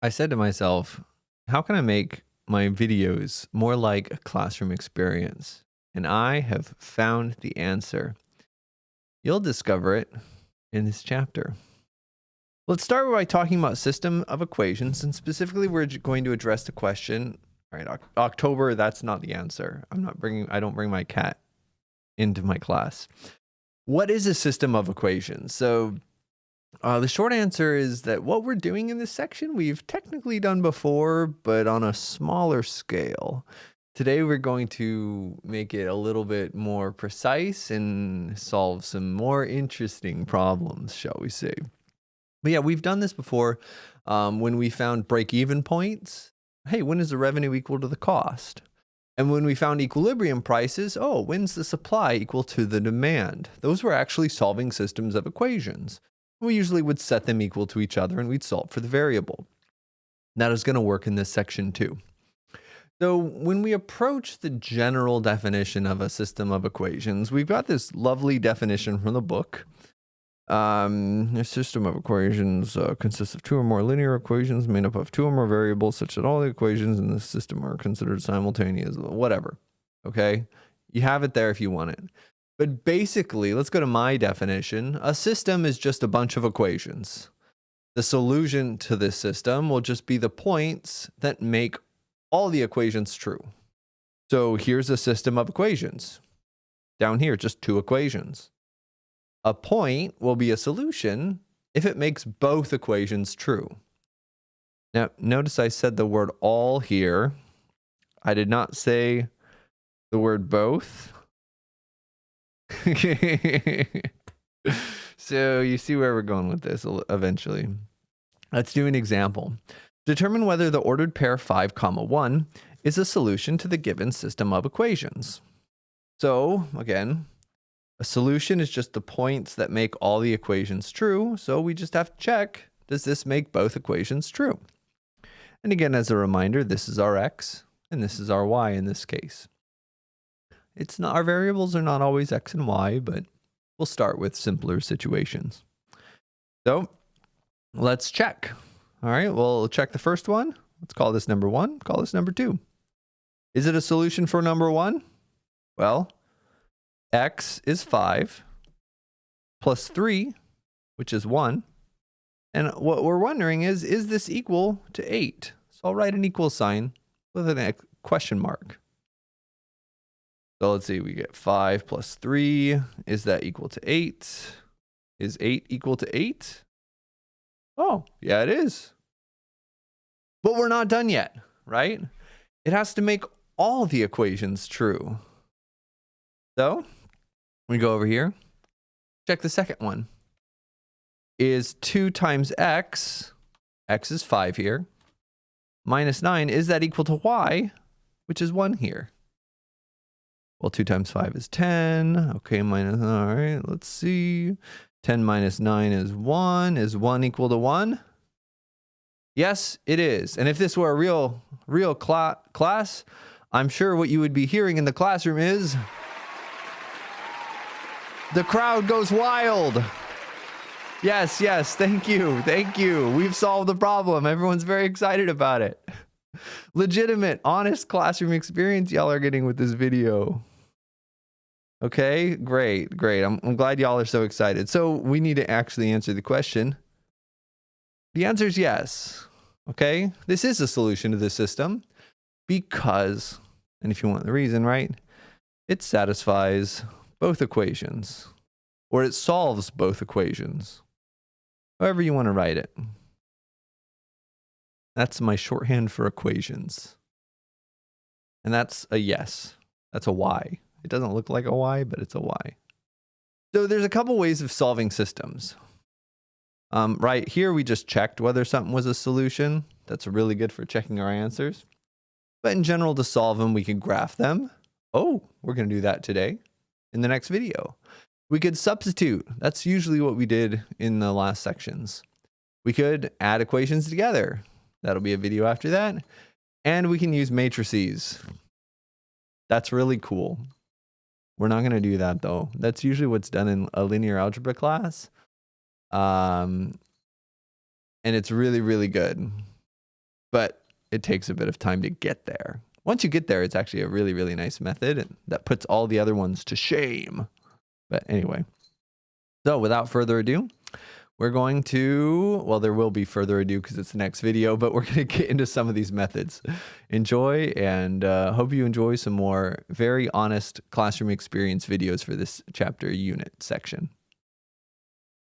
I said to myself, how can I make my videos more like a classroom experience? And I have found the answer. You'll discover it in this chapter. Let's start by talking about system of equations, and specifically we're going to address the question, all right, October, that's not the answer. I don't bring my cat into my class. What is a system of equations? So the short answer is that what we're doing in this section, we've technically done before, but on a smaller scale. Today, we're going to make it a little bit more precise and solve some more interesting problems, shall we say. But yeah, we've done this before when we found break-even points. Hey, when is the revenue equal to the cost? And when we found equilibrium prices, oh, when's the supply equal to the demand? Those were actually solving systems of equations. We usually would set them equal to each other and we'd solve for the variable. That is going to work in this section too. So when we approach the general definition of a system of equations, we've got this lovely definition from the book. A system of equations consists of two or more linear equations made up of two or more variables such that all the equations in the system are considered simultaneous, whatever. Okay? You have it there if you want it. But basically, let's go to my definition. A system is just a bunch of equations. The solution to this system will just be the points that make all the equations true. So here's a system of equations. Down here, just two equations. A point will be a solution if it makes both equations true. Now, notice I said the word all here. I did not say the word both. So you see where we're going with this eventually. Let's do an example. Determine whether the ordered pair 5, 1 is a solution to the given system of equations. So again, a solution is just the points that make all the equations true. So we just have to check, does this make both equations true? And again, as a reminder, this is our x and this is our y in this case. It's not, our variables are not always x and y, but we'll start with simpler situations. So let's check. All right, we'll check the first one. Let's call this number 1, call this number 2. Is it a solution for number 1? Well, x is 5 plus 3, which is 1. And what we're wondering is this equal to 8? So I'll write an equal sign with a question mark. So let's see, we get 5 plus 3. Is that equal to 8? Is 8 equal to 8? Oh, yeah, it is. But we're not done yet, right? It has to make all the equations true. So we go over here, check the second one. Is 2 times x, x is 5 here, minus 9, is that equal to y, which is 1 here? Well, 2 times 5 is 10. Okay, minus, all right, let's see. 10 minus 9 is 1. Is 1 equal to 1? Yes, it is. And if this were a real class, I'm sure what you would be hearing in the classroom is the crowd goes wild. Yes, thank you. We've solved the problem. Everyone's very excited about it. Legitimate, honest classroom experience y'all are getting with this video. Okay, great. I'm glad y'all are so excited. So we need to actually answer the question. The answer is yes. Okay, this is a solution to this system because, and if you want the reason, right, it satisfies both equations, or it solves both equations. However you want to write it. That's my shorthand for equations. And that's a yes. That's a Y. It doesn't look like a Y, but it's a Y. So there's a couple ways of solving systems. Right here, we just checked whether something was a solution. That's really good for checking our answers. But in general, to solve them, we can graph them. Oh, we're going to do that today in the next video. We could substitute. That's usually what we did in the last sections. We could add equations together. That'll be a video after that. And we can use matrices. That's really cool. We're not going to do that though. That's usually what's done in a linear algebra class. And it's really, really good. but it takes a bit of time to get there. Once you get there, it's actually a really, really nice method, and that puts all the other ones to shame. But anyway, so without further ado, we're going to, well, there will be further ado because it's the next video, but we're going to get into some of these methods. Enjoy, and hope you enjoy some more very honest classroom experience videos for this chapter unit section.